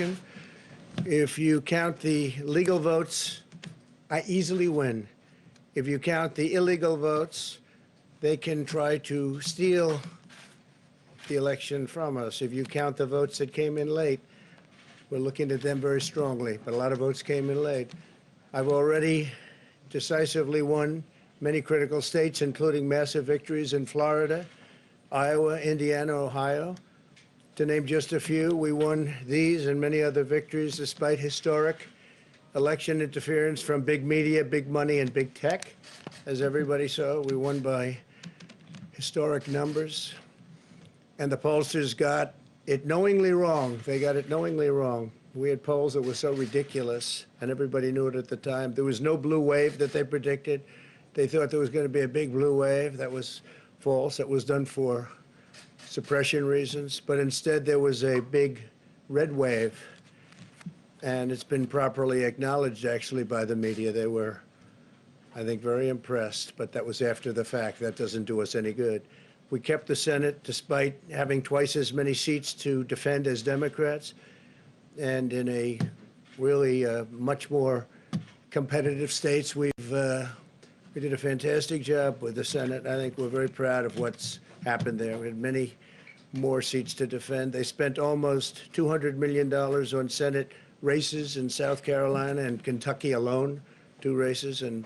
election. If you count the legal votes, I easily win. If you count the illegal votes, they can try to steal the election from us. If you count the votes that came in late, we're looking at them very strongly, but a lot of votes came in late. I've already decisively won many critical states, including massive victories in Florida, Iowa, Indiana, Ohio. To name just a few, we won these and many other victories despite historic election interference from big media, big money, and big tech. As everybody saw, we won by historic numbers. And the pollsters got it knowingly wrong. They got it knowingly wrong. We had polls that were so ridiculous, and everybody knew it at the time. There was no blue wave that they predicted. They thought there was going to be a big blue wave. That was false. That was done for suppression reasons. But instead, there was a big red wave. And it's been properly acknowledged, actually, by the media. They were, I think, very impressed. But that was after the fact. That doesn't do us any good. We kept the Senate despite having twice as many seats to defend as Democrats. And in a really much more competitive states, we did a fantastic job with the Senate. I think we're very proud of what's happened there. We had many more seats to defend. They spent almost $200 million on Senate races in South Carolina and Kentucky alone, 2 races, and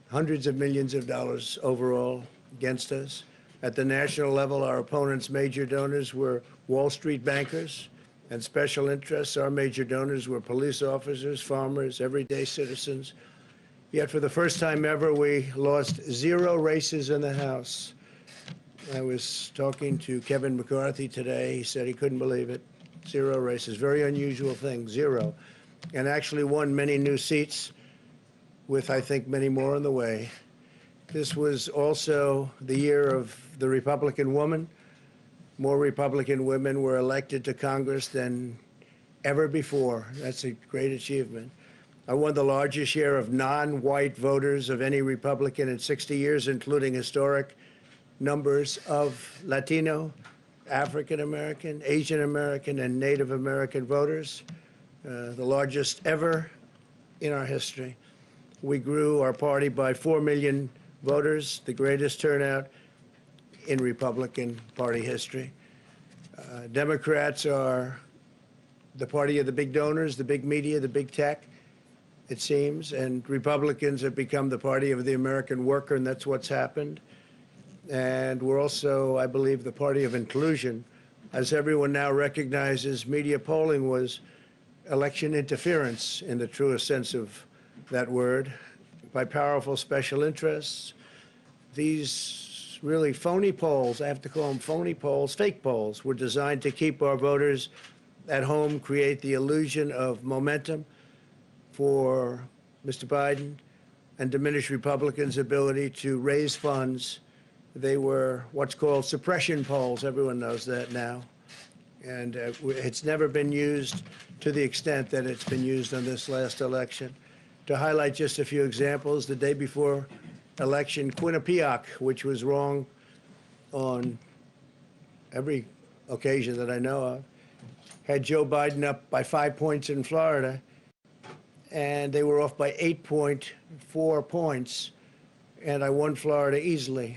hundreds of millions of dollars overall against us. At the national level, our opponents' major donors were Wall Street bankers and special interests. Our major donors were police officers, farmers, everyday citizens. Yet for the first time ever, we lost 0 races in the House. I was talking to Kevin McCarthy today. He said he couldn't believe it. 0 races, very unusual thing, 0. And actually won many new seats with, I think, many more on the way. This was also the year of the Republican woman. More Republican women were elected to Congress than ever before. That's a great achievement. I won the largest share of non-white voters of any Republican in 60 years, including historic numbers of Latino, African American, Asian American, and Native American voters, the largest ever in our history. We grew our party by 4 million voters, the greatest turnout in Republican Party history. Democrats are the party of the big donors, the big media, the big tech, it seems, and Republicans have become the party of the American worker, and that's what's happened. And we're also, I believe, the party of inclusion. As everyone now recognizes, media polling was election interference in the truest sense of that word by powerful special interests. These really phony polls, I have to call them phony polls, fake polls, were designed to keep our voters at home, create the illusion of momentum for Mr. Biden, and diminish Republicans' ability to raise funds. They were what's called suppression polls. Everyone knows that now. And it's never been used to the extent that it's been used on this last election. To highlight just a few examples, the day before election, Quinnipiac, which was wrong on every occasion that I know of, had Joe Biden up by 5 points in Florida, and they were off by 8.4 points, and I won Florida easily.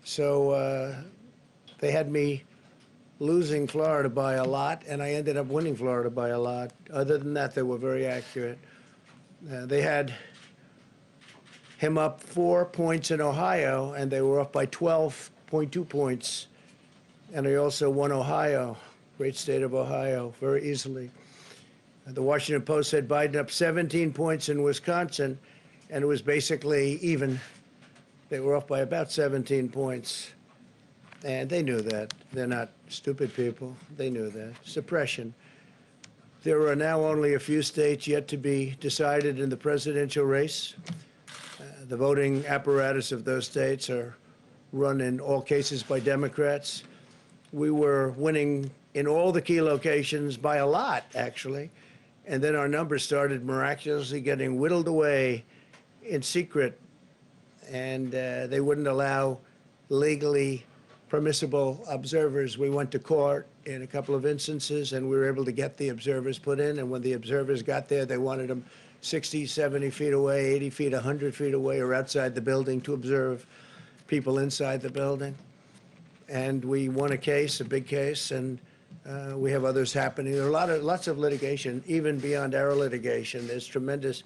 So they had me losing Florida by a lot, and I ended up winning Florida by a lot. Other than that, they were very accurate. They had him up 4 points in Ohio, and they were off by 12.2 points. And I also won Ohio, great state of Ohio, very easily. The Washington Post said Biden up 17 points in Wisconsin, and it was basically even. They were off by about 17 points. And they knew that. They're not stupid people. They knew that. Suppression. There are now only a few states yet to be decided in the presidential race. The voting apparatus of those states are run in all cases by Democrats. We were winning in all the key locations by a lot, actually. And then our numbers started miraculously getting whittled away in secret. And they wouldn't allow legally permissible observers. We went to court in a couple of instances, and we were able to get the observers put in. And when the observers got there, they wanted them 60, 70 feet away, 80 feet, 100 feet away, or outside the building to observe people inside the building. And we won a case, a big case, and we have others happening. There are lots of litigation, even beyond our litigation. There's tremendous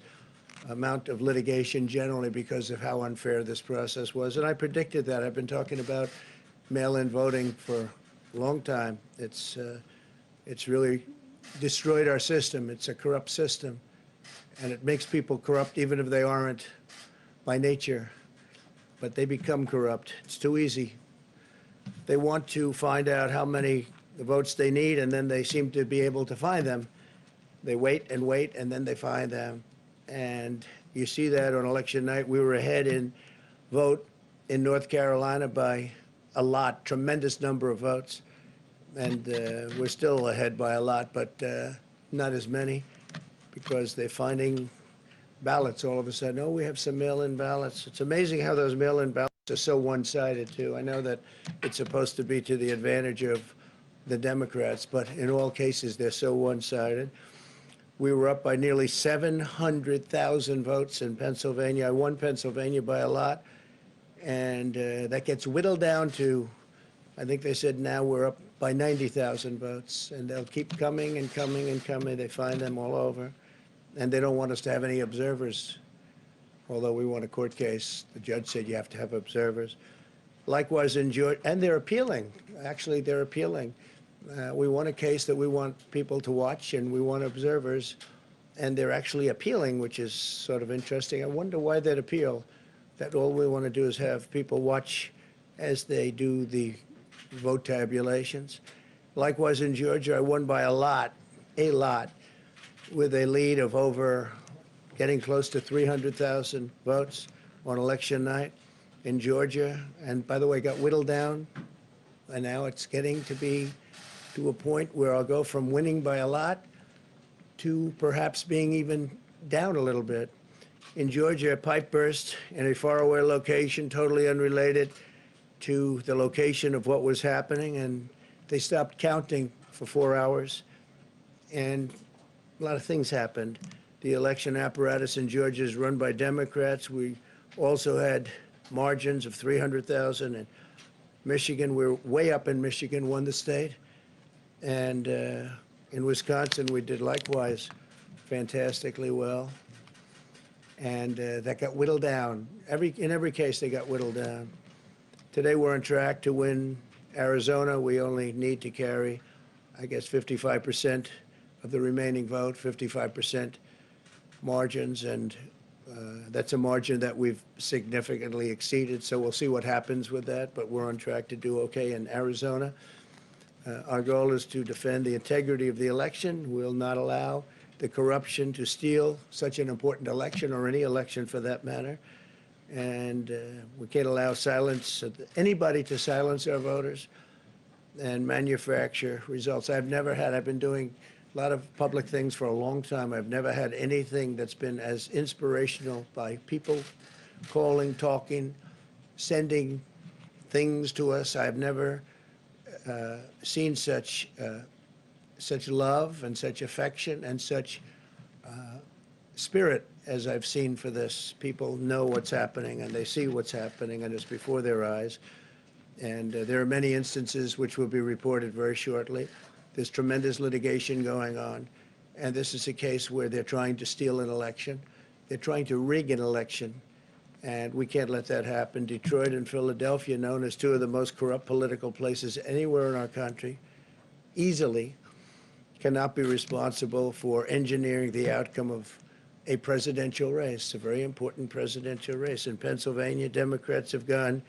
amount of litigation generally because of how unfair this process was. And I predicted that. I've been talking about mail-in voting for a long time. It's really destroyed our system. It's a corrupt system, and it makes people corrupt even if they aren't by nature, but they become corrupt. It's too easy. They want to find out how many votes they need, and then they seem to be able to find them. They wait, and then they find them. And you see that on election night. We were ahead in vote in North Carolina by a lot, tremendous number of votes. And we're still ahead by a lot, but not as many, because they're finding ballots all of a sudden. Oh, we have some mail-in ballots. It's amazing how those mail-in ballots are so one-sided, too. I know that it's supposed to be to the advantage of the Democrats, but in all cases, they're so one-sided. We were up by nearly 700,000 votes in Pennsylvania. I won Pennsylvania by a lot, and that gets whittled down to, I think they said now we're up by 90,000 votes, and they'll keep coming and coming and coming. They find them all over, and they don't want us to have any observers, although we won a court case. The judge said you have to have observers. Likewise in Georgia, and they're appealing. Actually, they're appealing. We won a case that we want people to watch, and we want observers, and they're actually appealing, which is sort of interesting. I wonder why they'd appeal, that all we want to do is have people watch as they do the vote tabulations. Likewise in Georgia, I won by a lot, with a lead of over getting close to 300,000 votes on election night in Georgia. And by the way, got whittled down, and now it's getting to be to a point where I'll go from winning by a lot to perhaps being even down a little bit. In Georgia, a pipe burst in a faraway location, totally unrelated to the location of what was happening, and they stopped counting for 4 hours, and a lot of things happened. The election apparatus in Georgia is run by Democrats. We also had margins of 300,000. In Michigan, we're way up in Michigan, won the state. And in Wisconsin, we did likewise fantastically well. And that got whittled down. In every case, they got whittled down. Today, we're on track to win Arizona. We only need to carry, I guess, 55% of the remaining vote, 55% margins. And that's a margin that we've significantly exceeded. So we'll see what happens with that. But we're on track to do okay in Arizona. Our goal is to defend the integrity of the election. We'll not allow the corruption to steal such an important election, or any election for that matter. And we can't allow anybody to silence our voters and manufacture results. I've been doing a lot of public things for a long time. I've never had anything that's been as inspirational, by people calling, talking, sending things to us. I've never seen such love and such affection and such spirit as I've seen for this. People know what's happening, and they see what's happening, and it's before their eyes. And there are many instances which will be reported very shortly. There's tremendous litigation going on, and this is a case where they're trying to steal an election. They're trying to rig an election, and we can't let that happen. Detroit and Philadelphia, known as two of the most corrupt political places anywhere in our country, easily cannot be responsible for engineering the outcome of a presidential race, a very important presidential race. In Pennsylvania, Democrats have gone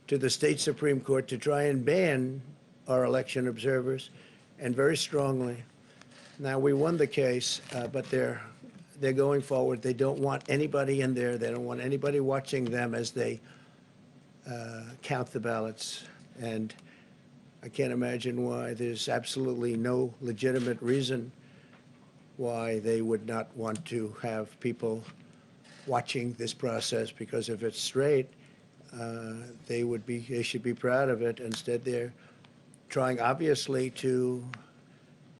to the state Supreme Court to try and ban our election observers, and very strongly. Now, we won the case, but they're going forward. They don't want anybody in there. They don't want anybody watching them as they count the ballots. And I can't imagine why. There's absolutely no legitimate reason why they would not want to have people watching this process, because if it's straight, they should be proud of it. Instead, they're trying, obviously, to